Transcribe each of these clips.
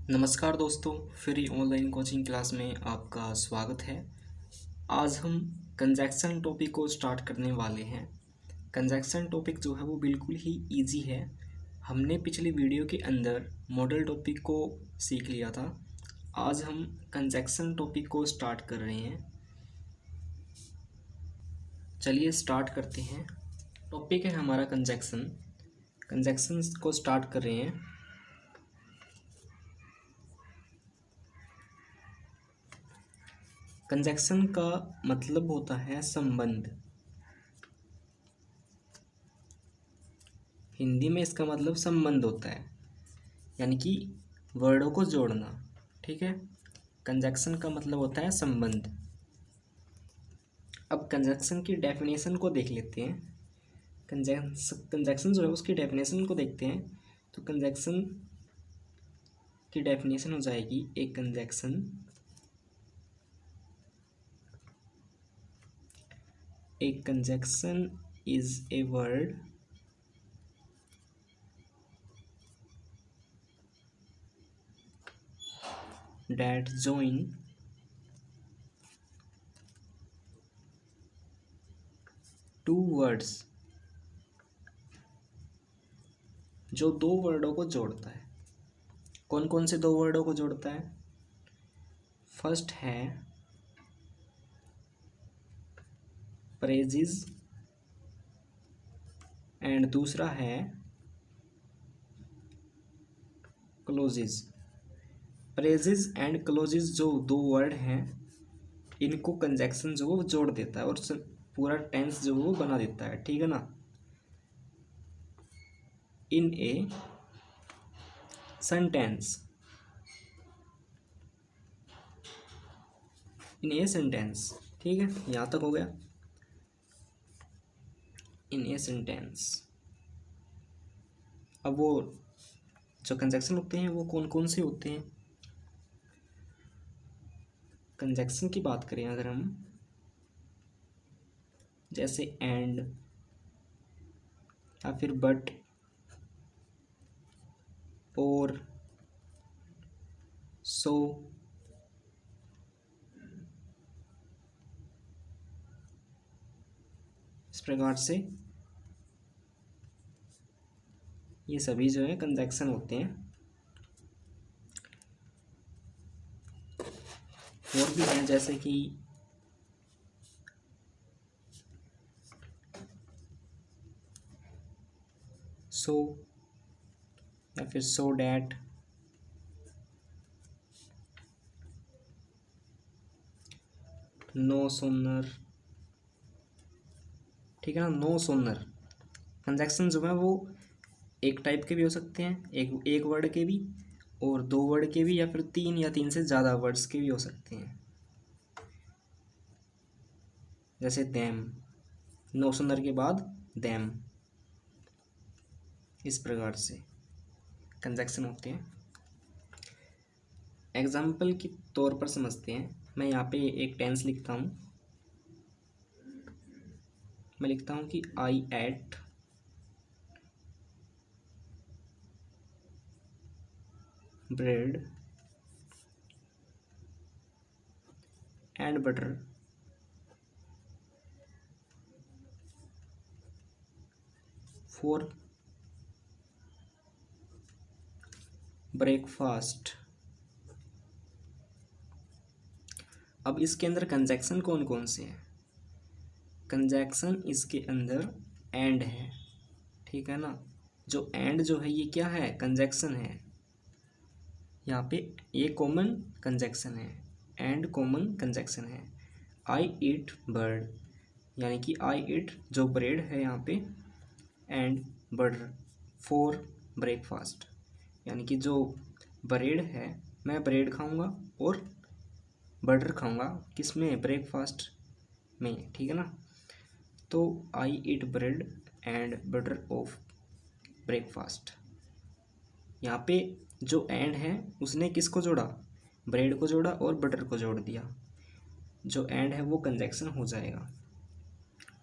नमस्कार दोस्तों, free online coaching class में आपका स्वागत है। आज हम कंजैक्शन टॉपिक को स्टार्ट करने वाले हैं। कंजैक्शन टॉपिक जो है वो बिल्कुल ही इजी है। हमने पिछली वीडियो के अंदर मॉडल टॉपिक को सीख लिया था। आज हम कंजैक्शन टॉपिक को स्टार्ट कर रहे हैं। चलिए स्टार्ट करते हैं। टॉपिक है हमारा कंजैक्शन। कंजैक्शन को स्टार्ट कर रहे हैं। कंजैक्शन का मतलब होता है संबंध। हिंदी में इसका मतलब संबंध होता है, यानी कि वर्डों को जोड़ना। ठीक है, कंजैक्शन का मतलब होता है संबंध। अब कंजैक्शन की डेफिनेशन को देख लेते हैं। कंजैक्शन जो है उसकी डेफिनेशन को देखते हैं। तो कंजैक्शन की डेफिनेशन हो जाएगी एक conjunction is a word that join two words, जो दो वर्डों को जोड़ता है। कौन कौन से दो वर्डों को जोड़ता है? फर्स्ट है प्रेजिज एंड दूसरा है क्लोजिज। प्रेजिज एंड क्लोजिज जो दो वर्ड हैं, इनको कंजैक्शन जो वो जोड़ देता है और पूरा टेंस जो वो बना देता है। ठीक है ना। इन ए सेंटेंस, ठीक है, यहाँ तक हो गया। इन ए सेंटेंस। अब वो जो कंजैक्शन होते हैं वो कौन कौन से होते हैं? कंजैक्शन की बात करें अगर हम, जैसे एंड या फिर बट और सो, इस प्रकार से ये सभी जो है कंजैक्शन होते हैं। और भी हैं, जैसे कि सो या फिर सो डैट, नो सोनर। ठीक है ना, नो सोनर। कंजैक्शन जो है वो एक टाइप के भी हो सकते हैं, एक वर्ड के भी, और दो वर्ड के भी, या फिर तीन या तीन से ज़्यादा वर्ड्स के भी हो सकते हैं। जैसे दैम, नो सोनर के बाद दैम, इस प्रकार से कंजैक्शन होते हैं। एग्जाम्पल के तौर पर समझते हैं। मैं यहाँ पे एक टेंस लिखता हूँ। मैं लिखता हूँ कि I ate bread and butter for breakfast. अब इसके अंदर कंजैक्शन कौन कौन से हैं? कंजैक्शन इसके अंदर एंड है। ठीक है ना। जो एंड जो है ये क्या है? कंजैक्शन है। यहाँ पे ये कॉमन कंजैक्शन है, एंड कॉमन कंजैक्शन है। आई ईट बर्ड, यानी कि आई ईट जो ब्रेड है यहाँ पे, एंड बटर फॉर ब्रेकफास्ट, यानी कि जो ब्रेड है मैं ब्रेड खाऊंगा और बटर खाऊंगा, किसमें? ब्रेकफास्ट में। ठीक है ना। तो I eat bread and butter of breakfast. यहाँ पे जो एंड है उसने किसको जोड़ा? ब्रेड को जोड़ा और बटर को जोड़ दिया। जो एंड है वो कंजैक्शन हो जाएगा।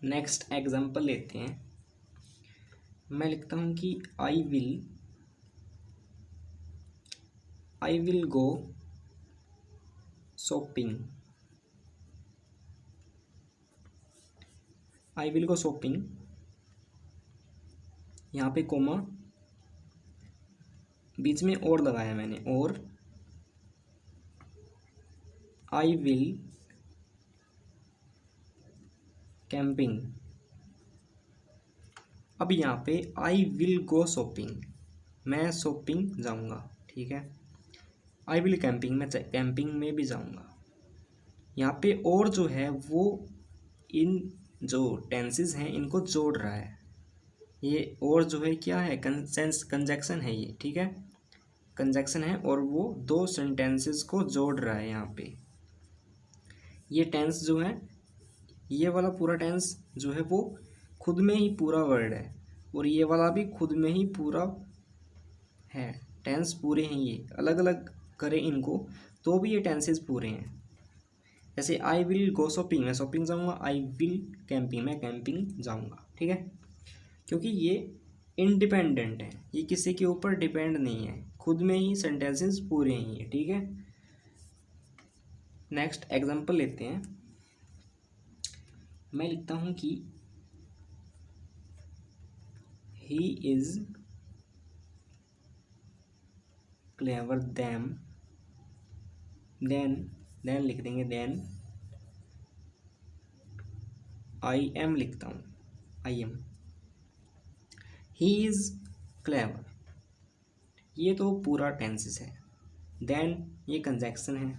नेक्स्ट एग्जांपल लेते हैं। मैं लिखता हूँ कि I will I will go shopping, I will go shopping, यहाँ पे कोमा, बीच में और लगाया मैंने, और आई विल कैंपिंग। अब यहाँ पे आई विल गो शॉपिंग, मैं शॉपिंग जाऊँगा, ठीक है। आई विल कैंपिंग, मैं कैंपिंग में भी जाऊँगा। यहाँ पे और जो है वो इन जो टेंसेस हैं इनको जोड़ रहा है। ये और जो है क्या है, कंजक्शन है ये, ठीक है, कंजक्शन है, और वो दो सेंटेंसेस को जोड़ रहा है। यहाँ पे ये टेंस जो है, ये वाला पूरा टेंस जो है वो खुद में ही पूरा वर्ड है, और ये वाला भी खुद में ही पूरा है। टेंस पूरे हैं, ये अलग अलग करें इनको तो भी ये टेंसेस पूरे हैं। जैसे आई विल गो शॉपिंग, मैं शॉपिंग जाऊँगा, आई विल कैंपिंग, मैं कैंपिंग जाऊँगा, ठीक है। क्योंकि ये इंडिपेंडेंट है, ये किसी के ऊपर डिपेंड नहीं है, खुद में ही सेंटेंसेस पूरे हैं ये, ठीक है। नेक्स्ट एग्जांपल लेते हैं। मैं लिखता हूँ कि ही इज क्लेवर देन लिख देंगे, देन आई एम लिखता हूँ, I am, he is clever, ये तो पूरा टेंसेस है। देन ये कंजक्शन है।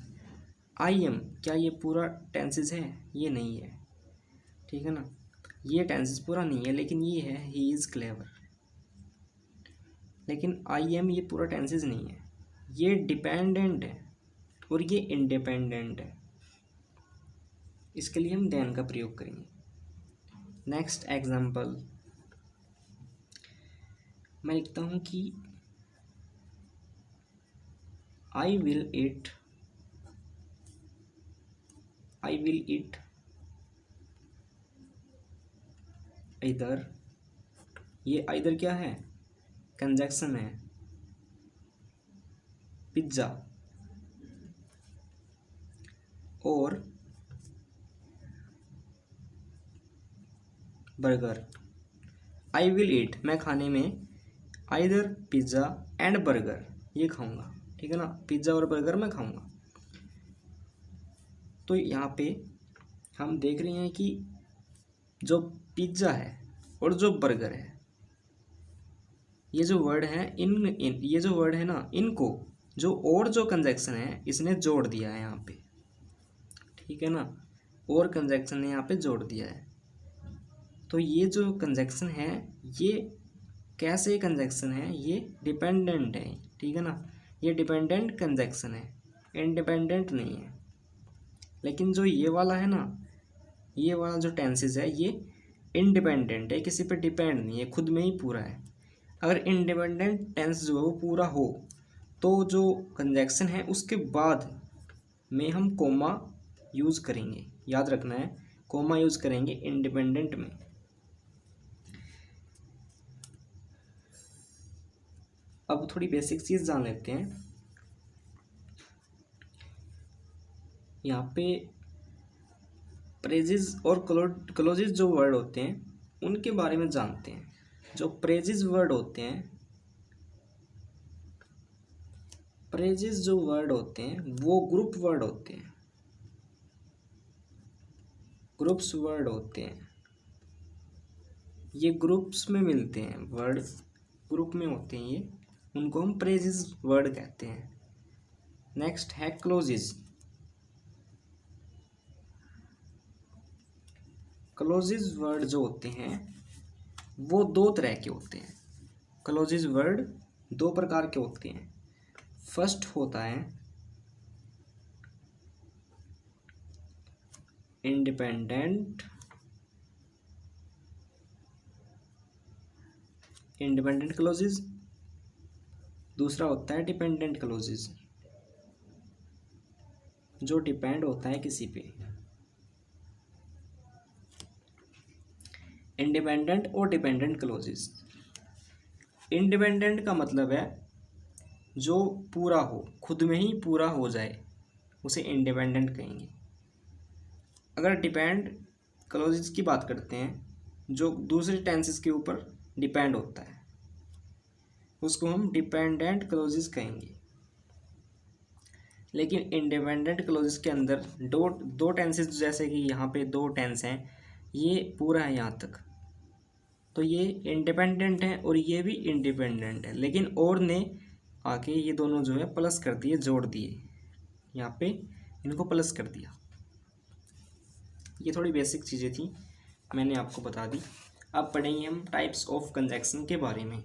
आई एम, क्या ये पूरा टेंसेस है? ये नहीं है, ठीक है ना, ये टेंसेस पूरा नहीं है, लेकिन ये है ही इज़ क्लेवर। लेकिन आई एम ये पूरा टेंसेस नहीं है, ये डिपेंडेंट है और ये इंडिपेंडेंट है, इसके लिए हम देन का प्रयोग करेंगे। नेक्स्ट एग्जाम्पल मैं लिखता हूँ कि आई विल ईट इधर, ये इधर क्या है, कंजक्शन है, पिज्ज़ा, और बर्गर। आई विल ईट, मैं खाने में आइदर पिज़्ज़ा एंड बर्गर, ये खाऊंगा, ठीक है ना, पिज़्ज़ा और बर्गर मैं खाऊंगा। तो यहाँ पे हम देख रहे हैं कि जो पिज़्ज़ा है और जो बर्गर है, ये जो वर्ड है ये जो वर्ड है ना, इनको जो और जो कंजक्शन है इसने जोड़ दिया है यहाँ पे, ठीक है ना, और कंजक्शन ने यहाँ पे जोड़ दिया है। तो ये जो कंजक्शन है ये कैसे कंजक्शन है, ये डिपेंडेंट है, ठीक है ना, ये डिपेंडेंट कंजक्शन है, इंडिपेंडेंट नहीं है। लेकिन जो ये वाला है ना, ये वाला जो टेंसेस है ये इंडिपेंडेंट है, किसी पे डिपेंड नहीं है, खुद में ही पूरा है। अगर इंडिपेंडेंट टेंस जो है वो पूरा हो तो जो कंजक्शन है उसके बाद में हम कोमा यूज़ करेंगे, याद रखना है, कोमा यूज़ करेंगे इंडिपेंडेंट में। अब थोड़ी बेसिक चीज़ जान लेते हैं। यहाँ पे प्रेजेस और क्लोजेस जो वर्ड होते हैं उनके बारे में जानते हैं। जो प्रेजेस वर्ड होते हैं, प्रेजेस जो वर्ड होते हैं वो ग्रुप वर्ड होते हैं, ग्रुप्स वर्ड होते हैं, ये ग्रुप्स में मिलते हैं, वर्ड ग्रुप में होते हैं, ये उनको हम प्रेजेस वर्ड कहते हैं। नेक्स्ट है क्लोजेस। क्लोजेस वर्ड जो होते हैं वो दो तरह के होते हैं। क्लोजेस वर्ड दो प्रकार के होते हैं। फर्स्ट होता है इंडिपेंडेंट क्लोजेस, दूसरा होता है डिपेंडेंट क्लोजेस, जो डिपेंड होता है किसी पे। इंडिपेंडेंट और डिपेंडेंट क्लोजेस। इंडिपेंडेंट का मतलब है जो पूरा हो, खुद में ही पूरा हो जाए, उसे इंडिपेंडेंट कहेंगे। अगर डिपेंड क्लॉजेज की बात करते हैं जो दूसरे टेंसेस के ऊपर डिपेंड होता है, उसको हम डिपेंडेंट क्लॉजेज कहेंगे। लेकिन इंडिपेंडेंट क्लॉजेज के अंदर दो टेंसेस, जैसे कि यहाँ पे दो टेंस हैं, ये पूरा है यहाँ तक, तो ये इंडिपेंडेंट है और ये भी इंडिपेंडेंट है, लेकिन और ने आके ये दोनों जो है प्लस कर दिए, जोड़ दिए, यहाँ पे इनको प्लस कर दिया। ये थोड़ी बेसिक चीज़ें थी, मैंने आपको बता दी। अब पढ़ेंगे हम टाइप्स ऑफ कंजक्शन के बारे में।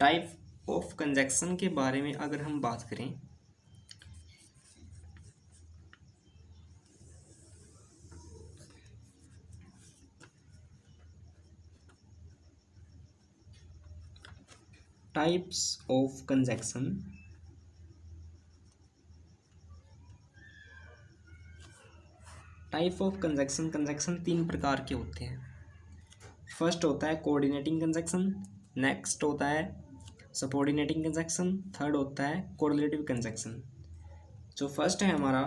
टाइप ऑफ कंजक्शन के बारे में अगर हम बात करें, types of conjunction, type of conjunction, conjunction तीन प्रकार के होते हैं। फर्स्ट होता है कोऑर्डिनेटिंग कंजक्शन, नेक्स्ट होता है सबऑर्डिनेटिंग कंजक्शन, थर्ड होता है कोरिलेटिव कंजक्शन। जो फर्स्ट है हमारा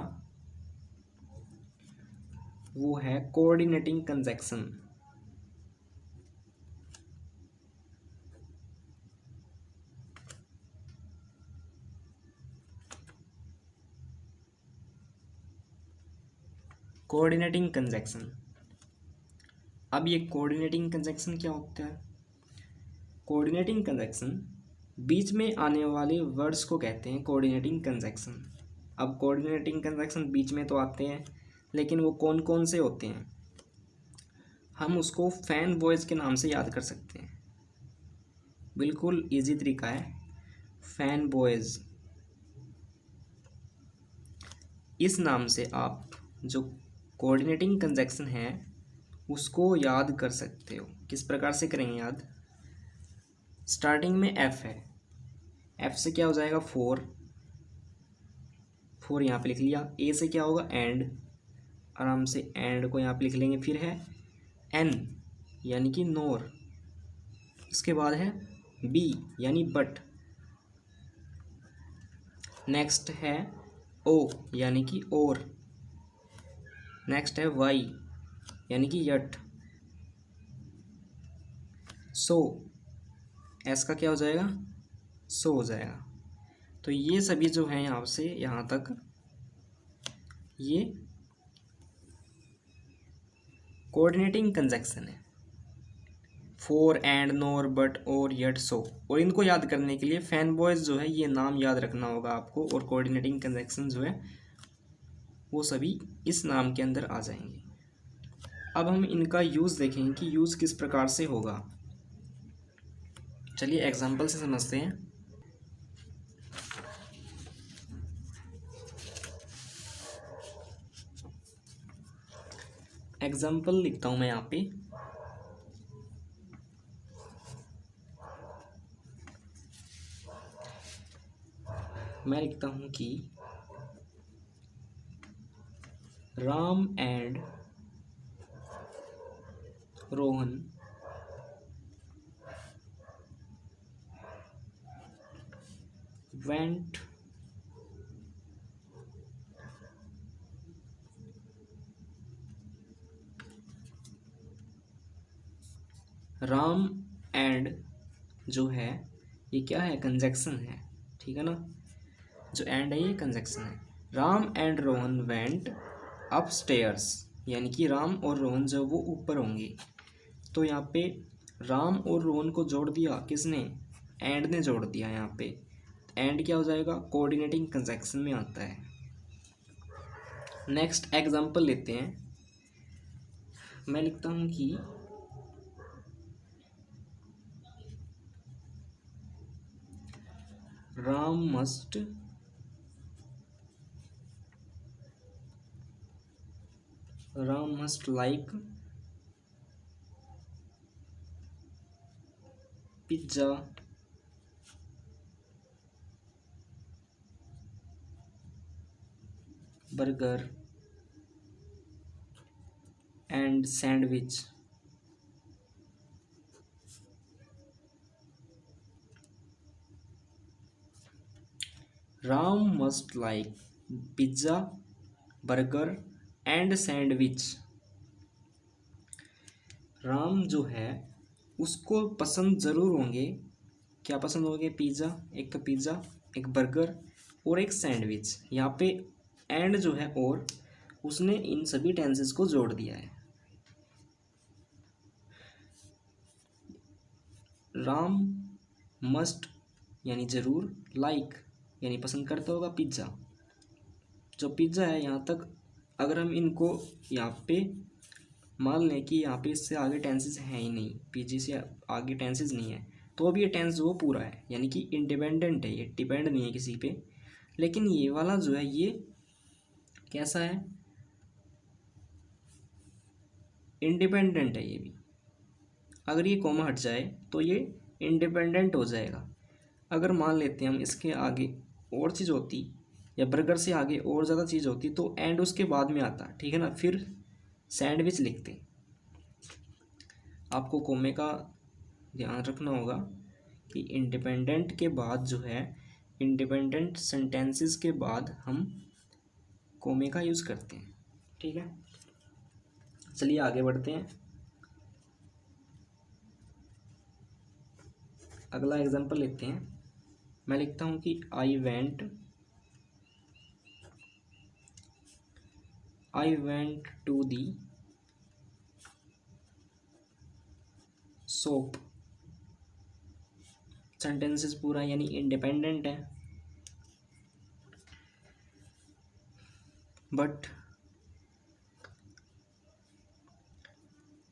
वो है कोऑर्डिनेटिंग कंजक्शन। कोऑर्डिनेटिंग कंजक्शन, अब ये कोऑर्डिनेटिंग कंजक्शन क्या होता है? कोऑर्डिनेटिंग कंजक्शन बीच में आने वाले वर्ड्स को कहते हैं कोऑर्डिनेटिंग कंजक्शन। अब कोऑर्डिनेटिंग कंजक्शन बीच में तो आते हैं, लेकिन वो कौन कौन से होते हैं? हम उसको फैन बॉयज़ के नाम से याद कर सकते हैं। बिल्कुल इजी तरीका है, फैन बॉयज़, इस नाम से आप जो कोऑर्डिनेटिंग कंजक्शन है उसको याद कर सकते हो। किस प्रकार से करेंगे याद? स्टार्टिंग में एफ है, एफ से क्या हो जाएगा? फोर, फोर यहाँ पे लिख लिया। ए से क्या होगा? एंड, आराम से एंड को यहाँ पे लिख लेंगे। फिर है एन यानी कि नोर, इसके बाद है बी यानी बट, नेक्स्ट है ओ यानी कि और, नेक्स्ट है वाई यानी कि यट, सो, एस का क्या हो जाएगा? सो हो जाएगा। तो ये सभी जो हैं यहाँ से यहाँ तक ये कोऑर्डिनेटिंग कंजक्शन है। फोर, एंड, नोर, बट, और, यट, सो। और इनको याद करने के लिए फैन बॉयज जो है ये नाम याद रखना होगा आपको, और कोऑर्डिनेटिंग कंजक्शन जो है वो सभी इस नाम के अंदर आ जाएंगे। अब हम इनका यूज़ देखेंगे कि यूज़ किस प्रकार से होगा। चलिए एग्जाम्पल से समझते हैं। एग्जाम्पल लिखता हूँ मैं यहाँ पे। मैं लिखता हूँ कि Ram and Rohan went Ram and जो है ये क्या है? कंजक्शन है, ठीक है ना। जो एंड है ये कंजक्शन है। Ram and Rohan went upstairs, यानी कि राम और रोहन जो वो ऊपर होंगे। तो यहाँ पे राम और रोहन को जोड़ दिया किसने? एंड ने जोड़ दिया। यहाँ पे एंड क्या हो जाएगा? कोऑर्डिनेटिंग कंजक्शन में आता है। नेक्स्ट एग्जांपल लेते हैं। मैं लिखता हूँ कि Ram must like pizza burger and sandwich. Ram must like pizza, burger and sandwich. Ram जो है उसको पसंद ज़रूर होंगे, क्या पसंद होंगे? पिज़्ज़ा, एक पिज़्ज़ा, एक बर्गर और एक सैंडविच। यहाँ पे एंड जो है और, उसने इन सभी टेंसेस को जोड़ दिया है। राम मस्ट यानी ज़रूर, लाइक यानी पसंद करता होगा पिज़्ज़ा। जो पिज़्ज़ा है यहाँ तक अगर हम इनको यहाँ पे मान लें कि यहाँ पे इससे आगे टेंसेस हैं ही नहीं, पीजी से आगे टेंसेस नहीं है, तो अब ये टेंस वो पूरा है, यानी कि इंडिपेंडेंट है, ये डिपेंड नहीं है किसी पे। लेकिन ये वाला जो है ये कैसा है? इंडिपेंडेंट है ये भी। अगर ये कॉमा हट जाए तो ये इंडिपेंडेंट हो जाएगा। अगर मान लेते हैं हम इसके आगे और चीज़ होती, या बर्गर से आगे और ज़्यादा चीज़ होती, तो एंड उसके बाद में आता, ठीक है ना, फिर सैंडविच लिखते। आपको कॉमे का ध्यान रखना होगा कि इंडिपेंडेंट के बाद जो है, इंडिपेंडेंट सेंटेंसेस के बाद हम कॉमे का यूज़ करते हैं, ठीक है। चलिए आगे बढ़ते हैं। अगला एग्जांपल लेते हैं। मैं लिखता हूँ कि I went to the shop. Sentences पूरा यानी इंडिपेंडेंट है।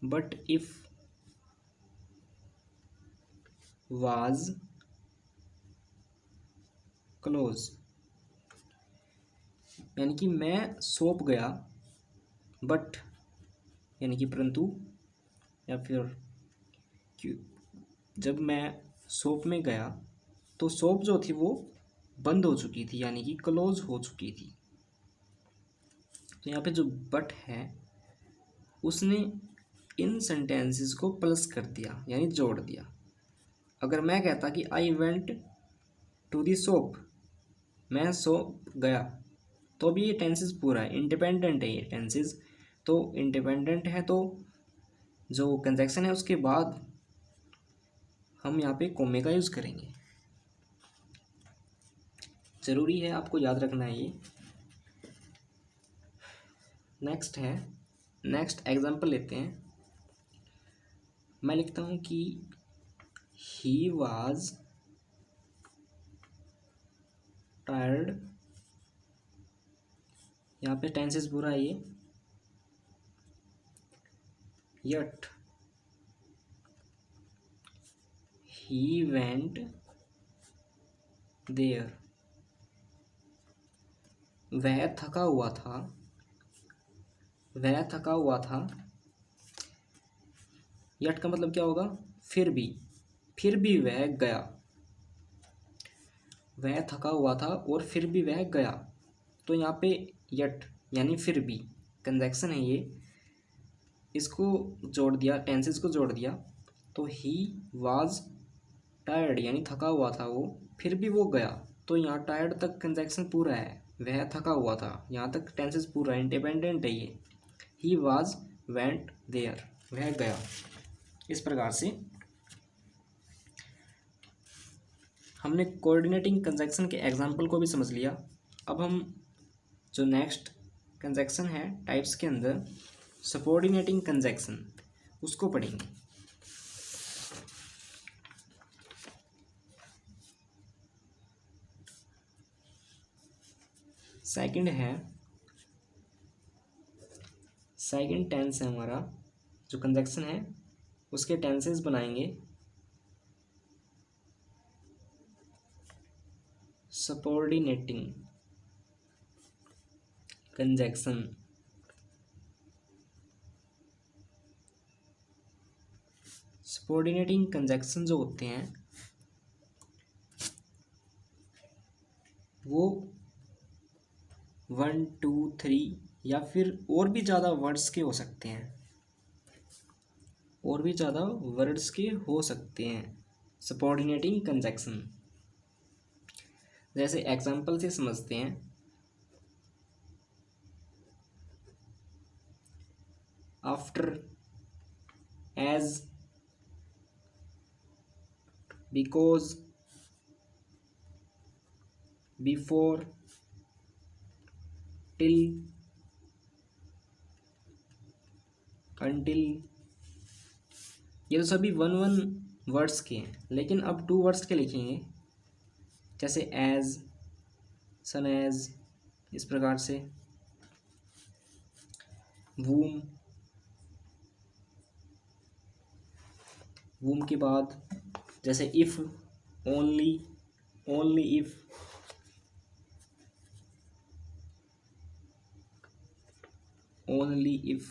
बट इफ वाज क्लोज, यानी कि मैं सोप गया, बट यानी कि परंतु, या फिर जब मैं शॉप में गया तो शॉप जो थी वो बंद हो चुकी थी, यानी कि क्लोज हो चुकी थी। तो यहाँ पे जो बट है उसने इन सेंटेंसेस को प्लस कर दिया, यानी जोड़ दिया। अगर मैं कहता कि I went to the shop, मैं शॉप गया, तो भी ये टेंसेस पूरा है, इंडिपेंडेंट है ये टेंसेस। तो इंडिपेंडेंट है तो जो कंजक्शन है उसके बाद हम यहाँ पे कॉमे का यूज़ करेंगे। ज़रूरी है, आपको याद रखना है ये। नेक्स्ट एग्जांपल लेते हैं। मैं लिखता हूँ कि ही वाज टायर्ड, यहाँ पे टेंसेस पूरा है ये, यट ही वेंट देयर। वह थका हुआ था। यट का मतलब क्या होगा? फिर भी वह गया। वह थका हुआ था और फिर भी वह गया। तो यहाँ पे यट यानी फिर भी कंजक्शन है ये, इसको जोड़ दिया, टेंसेस को जोड़ दिया। तो ही वाज टायर्ड यानी थका हुआ था वो, फिर भी वो गया। तो यहाँ टायर्ड तक कंजक्शन पूरा है, वह थका हुआ था, यहाँ तक टेंसेस पूरा, इंडिपेंडेंट है ये। ही वाज वेंट देयर, वह गया। इस प्रकार से हमने कोऑर्डिनेटिंग कंजक्शन के एग्जाम्पल को भी समझ लिया। अब हम जो नेक्स्ट कंजक्शन है टाइप्स के अंदर, सबऑर्डिनेटिंग कंजक्शन, उसको पढ़ेंगे। सेकंड टेंस है हमारा, जो कंजक्शन है उसके टेंसेस बनाएंगे। सबऑर्डिनेटिंग कंजक्शन, सबऑर्डिनेटिंग कंजक्शन जो होते हैं वो 1 2 3 या फिर और भी ज़्यादा वर्ड्स के हो सकते हैं, सबऑर्डिनेटिंग कंजक्शन। जैसे एग्जाम्पल से समझते हैं। After, as, because, before, till, until, ये तो सभी वन वन वर्ड्स के हैं, लेकिन अब टू वर्ड्स के लिखेंगे। जैसे एज, सन एज, इस प्रकार से। वूम, वूम के बाद जैसे if, only, only if, only if,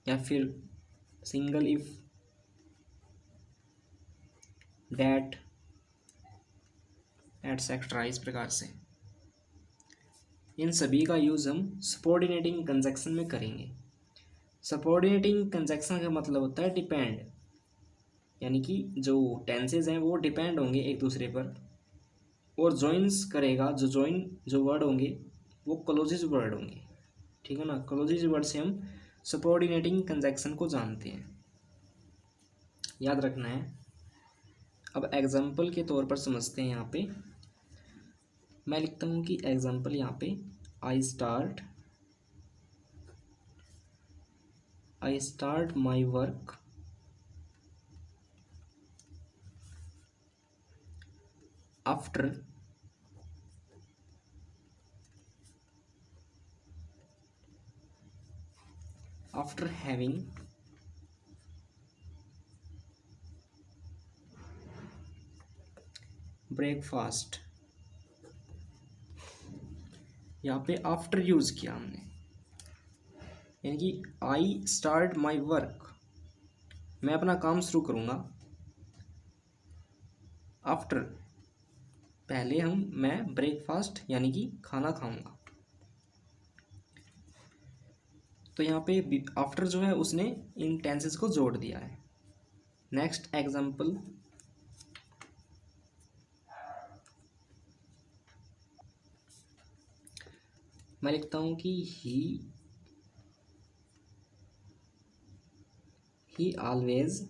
या फिर सिंगल इफ, डैट, एटसेट्रा, इस प्रकार से। इन सभी का यूज़ हम सबऑर्डिनेटिंग कंजक्शन में करेंगे। सबऑर्डिनेटिंग कंजक्शन का मतलब होता है डिपेंड, यानी कि जो टेंसेज हैं वो डिपेंड होंगे एक दूसरे पर, और जॉइंस करेगा, जो वर्ड होंगे वो क्लोजेज वर्ड होंगे, ठीक है ना। क्लोजेज वर्ड से हम सबऑर्डिनेटिंग कंजक्शन को जानते हैं, याद रखना है। अब एग्जाम्पल के तौर पर समझते हैं। यहाँ पे मैं लिखता हूँ कि एग्जाम्पल यहाँ पे I start my work after having breakfast. यहाँ पे आफ्टर यूज़ किया हमने, यानी कि आई स्टार्ट माई वर्क, मैं अपना काम शुरू करूँगा। आफ्टर, पहले मैं ब्रेकफास्ट यानी कि खाना खाऊंगा। तो यहाँ पे आफ्टर जो है उसने इन टेंसेस को जोड़ दिया है। नेक्स्ट एग्जाम्पल, मैं लिखता हूँ कि ही always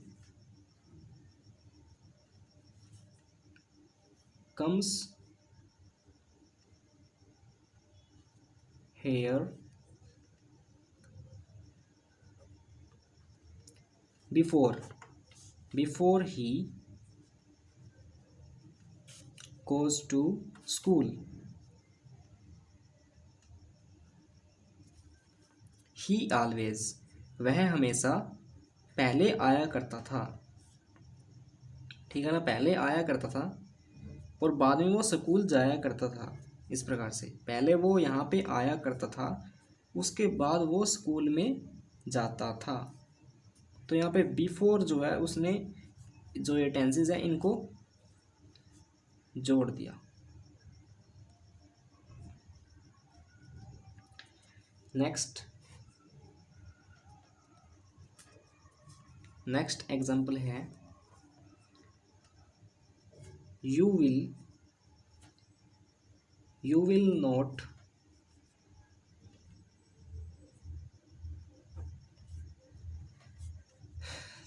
comes here before he goes to school। He always, वह हमेशा पहले आया करता था, ठीक है ना, पहले आया करता था और बाद में वो स्कूल जाया करता था। इस प्रकार से पहले वो यहाँ पे आया करता था, उसके बाद वो स्कूल में जाता था। तो यहाँ पे बिफोर जो है उसने जो ये टेंसेस है इनको जोड़ दिया। नेक्स्ट एग्जाम्पल है you will not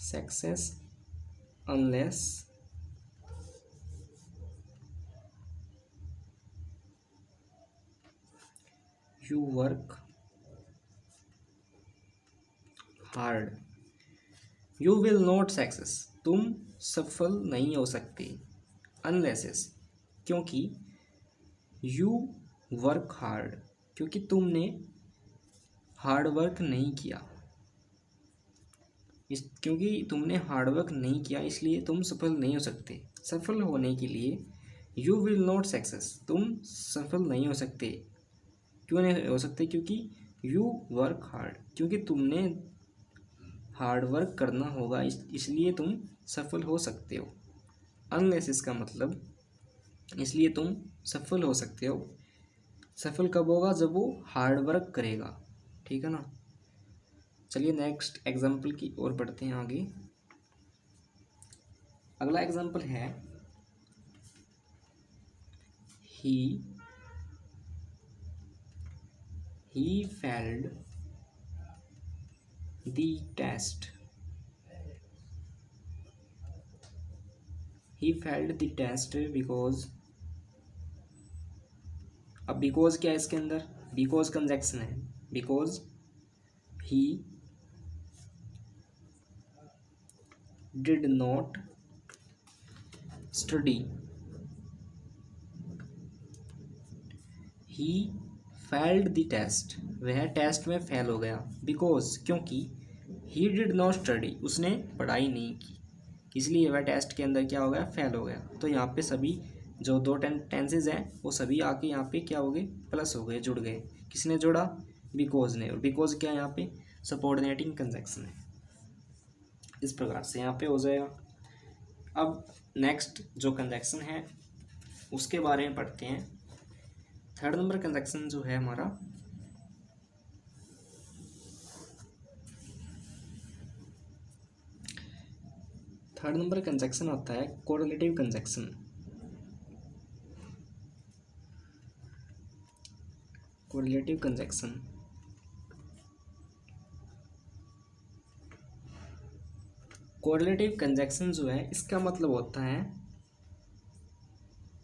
success unless you work hard. You will not success, तुम सफल नहीं हो सकते, अनलेस, क्योंकि यू वर्क हार्ड, क्योंकि तुमने हार्ड वर्क नहीं किया। क्योंकि तुमने हार्ड वर्क नहीं किया इसलिए तुम सफल नहीं हो सकते। सफल होने के लिए यू विल नॉट सक्सेस, तुम सफल नहीं हो सकते। क्यों नहीं हो सकते? क्योंकि यू वर्क हार्ड, क्योंकि तुमने हार्ड वर्क करना होगा, इसलिए तुम सफल हो सकते हो। अनलेस इसका मतलब इसलिए तुम सफल हो सकते हो। सफल कब होगा? जब वो हार्ड वर्क करेगा, ठीक है ना। चलिए नेक्स्ट एग्जाम्पल की ओर बढ़ते हैं आगे। अगला एग्जाम्पल है he failed the test. He failed the test because, अब बिकॉज क्या है इसके अंदर, बिकॉज कंजक्शन है, because he did not study, he failed the test, वह टेस्ट में फेल हो गया, बिकॉज क्योंकि ही डिड नॉट स्टडी, उसने पढ़ाई नहीं की, इसलिए वह टेस्ट के अंदर क्या हो गया, फेल हो गया। तो यहाँ पे सभी जो दो टेंसेज हैं वो सभी आके यहाँ पे क्या हो गए, प्लस हो गए, जुड़ गए। किसने जोड़ा, बिकॉज ने, और बिकॉज क्या है यहाँ पे, सबऑर्डिनेटिंग कंजक्शन है। इस प्रकार से यहाँ पे हो जाएगा। अब नेक्स्ट जो कंजक्शन है उसके बारे में पढ़ते हैं। थर्ड नंबर कंजक्शन जो है हमारा, थर्ड नंबर कंजक्शन आता है correlative conjunction. Correlative conjunction, correlative conjunction जो है इसका मतलब होता है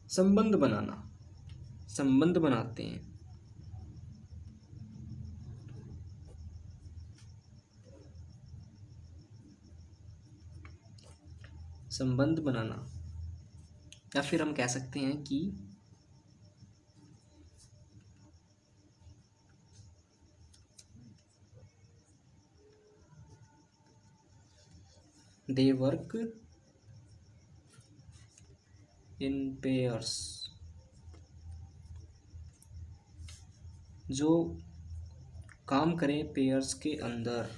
संबंध बनाना, संबंध बनाते हैं। संबंध बनाना, या फिर हम कह सकते हैं कि they work in pairs, जो काम करें पेयर्स के अंदर,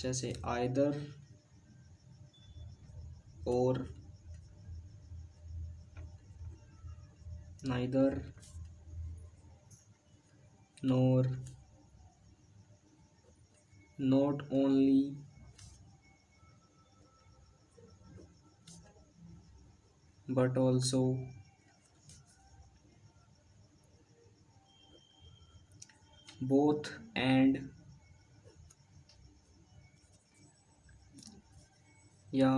जैसे either or, neither, nor, not only, but also, both and, या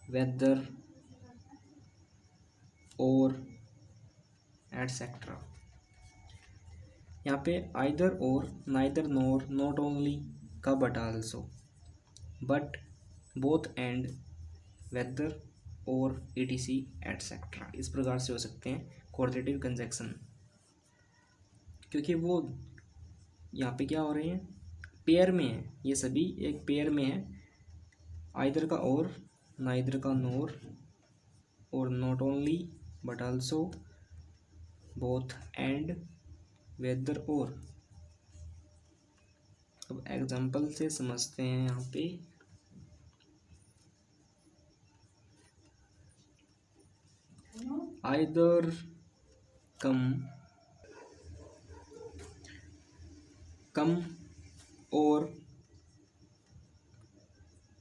whether और एटसेट्रा। यहाँ पे either or, neither nor, not only का but also, but both and, whether or etc etcetera. इस प्रकार से हो सकते हैं कोरिलेटिव कंजक्शन, क्योंकि वो यहाँ पे क्या हो रहे हैं, पेयर में है, ये सभी एक पेयर में है, आइदर का और, नाइदर का नोर, और not only but also, both and, whether or. अब एग्जाम्पल से समझते हैं। यहाँ पे आइदर कम और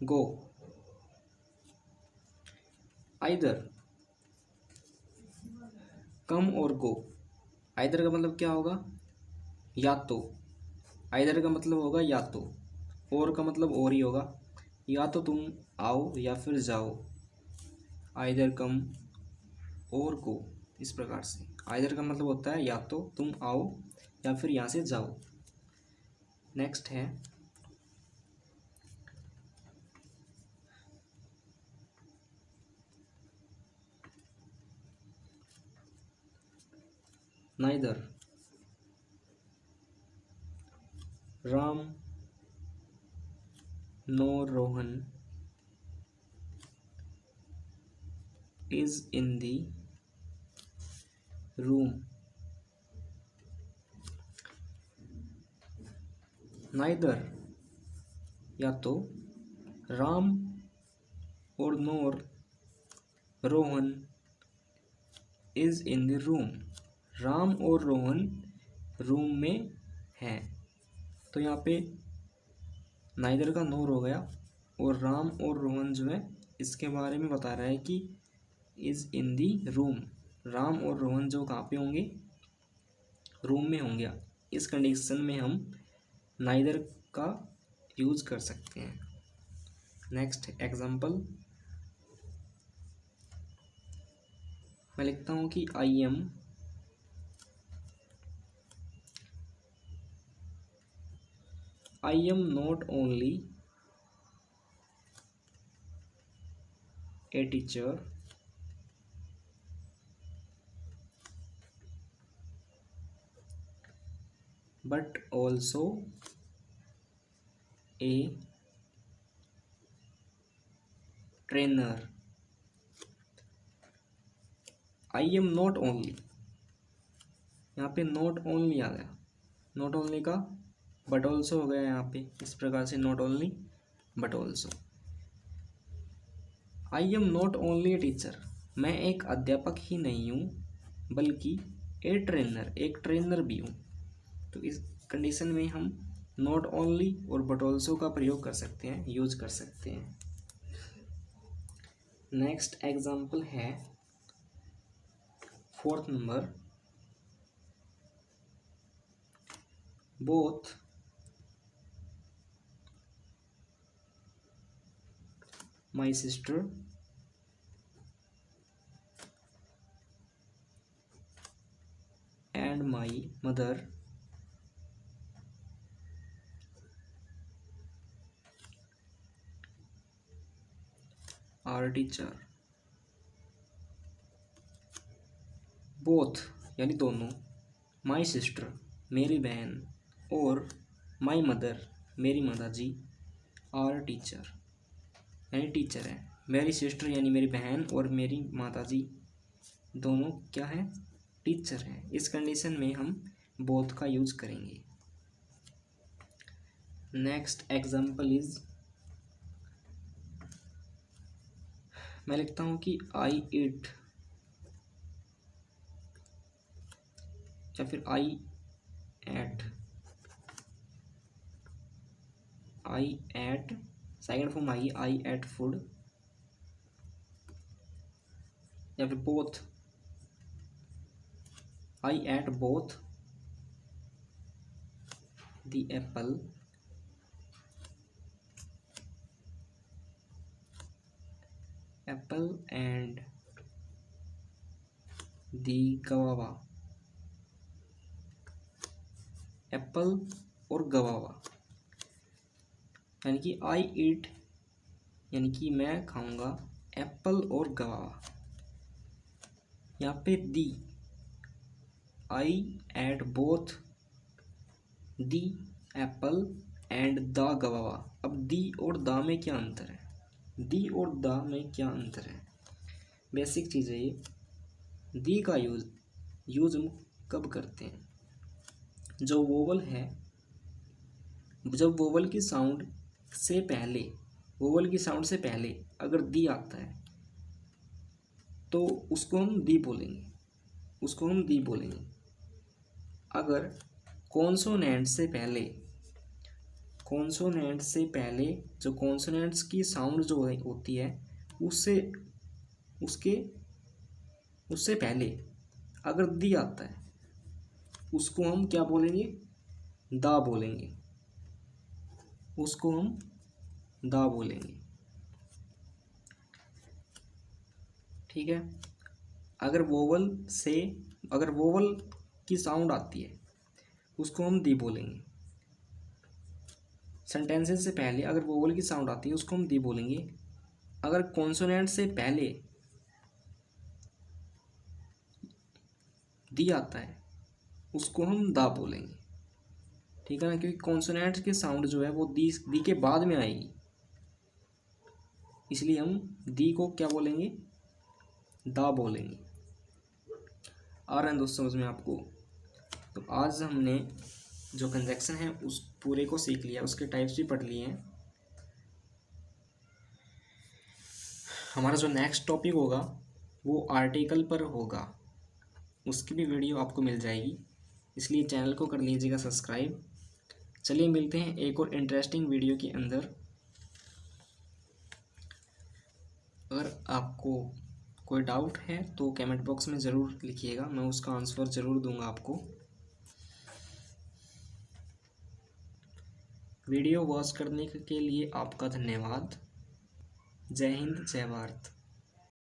गो, आइदर कम और गो। आइदर का मतलब क्या होगा, या तो, आइदर का मतलब होगा या तो, और का मतलब और ही होगा, या तो तुम आओ या फिर जाओ, आइदर कम और गो। इस प्रकार से आइदर का मतलब होता है या तो तुम आओ या फिर यहाँ से जाओ। नेक्स्ट है neither Ram nor Rohan is in the room. Neither या तो राम और nor Rohan is in the room, Ram और रोहन रूम में हैं। तो यहाँ पे नाइदर का नोर हो गया, और राम और रोहन जो है इसके बारे में बता रहा है कि is in the room. Ram और रोहन जो कहाँ पे होंगे, रूम में होंगे। इस कंडीशन में हम नाइदर का यूज़ कर सकते हैं। नेक्स्ट एग्जांपल मैं लिखता हूँ कि I am not only a teacher but also a trainer। I am not only, यहाँ पे नॉट ओनली आ गया, नॉट ओनली का बट ऑल्सो हो गया यहाँ पे, इस प्रकार से not only but also. I am not only a teacher, मैं एक अध्यापक ही नहीं हूँ बल्कि ए ट्रेनर, एक ट्रेनर भी हूँ। तो इस कंडीशन में हम नॉट ओनली और बट ऑल्सो का प्रयोग कर सकते हैं, यूज कर सकते हैं। नेक्स्ट एग्जाम्पल है 4th number, both my sister and my mother are teacher. Both यानी दोनों, माई सिस्टर मेरी बहन, और माई मदर मेरी माताजी, आर टीचर यानी टीचर है। मेरी सिस्टर यानी मेरी बहन और मेरी माताजी दोनों क्या है, टीचर हैं। इस कंडीशन में हम बोथ का यूज करेंगे। नेक्स्ट एग्जाम्पल इज, मैं लिखता हूँ कि आई ईट या फिर आई eight second form I eight food, या फिर both I ate both the Apple and the गवावा। Apple और गवावा यानी कि आई ईट यानी कि मैं खाऊंगा एप्पल और गवावा। यहाँ पे the, I ate both the apple and the guava. अब दी और द में क्या अंतर है, दी और द में क्या अंतर है, बेसिक चीज़ है ये। दी का यूज हम कब करते हैं, जो वोवल है, जब वोवल की साउंड से पहले, वोवल की साउंड से पहले अगर दी आता है तो उसको हम दी बोलेंगे, उसको हम दी बोलेंगे। अगर कॉन्सोनेंट से पहले, कॉन्सोनेंट से पहले जो कॉन्सोनेंट्स की साउंड जो होती है उससे उससे पहले अगर दी आता है उसको हम क्या बोलेंगे, दा बोलेंगे, उसको हम दा बोलेंगे। ठीक है। अगर वोवल की साउंड आती है उसको हम दी बोलेंगे। सेंटेंसेस से पहले अगर वोवल की साउंड आती है उसको हम दी बोलेंगे। अगर कॉन्सोनेंट से पहले दी आता है उसको हम दा बोलेंगे। ठीक है ना, क्योंकि कॉन्सोनेंट की साउंड जो है वो दी के बाद में आएगी, इसलिए हम दी को क्या बोलेंगे, दा बोलेंगे। आ रहे हैं दोस्तों समझ में आपको। तो आज हमने जो कंजक्शन है उस पूरे को सीख लिया, उसके टाइप्स भी पढ़ लिए हैं। हमारा जो नेक्स्ट टॉपिक होगा वो आर्टिकल पर होगा, उसकी भी वीडियो आपको मिल जाएगी, इसलिए चैनल को कर लीजिएगा सब्सक्राइब। चलिए मिलते हैं एक और इंटरेस्टिंग वीडियो के अंदर। अगर आपको कोई डाउट है तो कमेंट बॉक्स में ज़रूर लिखिएगा, मैं उसका आंसर ज़रूर दूंगा आपको। वीडियो वॉच करने के लिए आपका धन्यवाद। जय हिंद, जय भारत।